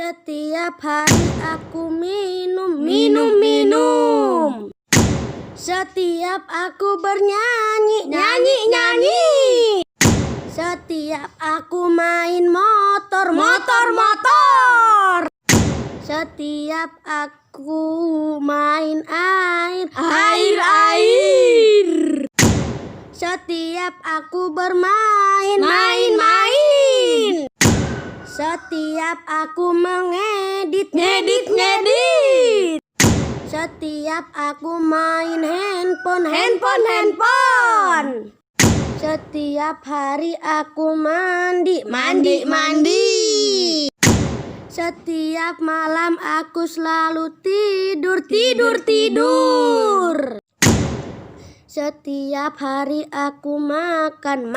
Setiap hari aku minum. Setiap aku bernyanyi. Setiap aku main motor. Setiap aku main air. Setiap aku bermain. Setiap aku mengedit. Setiap aku main handphone. Setiap hari aku mandi. Setiap malam aku selalu tidur. Setiap hari aku makan.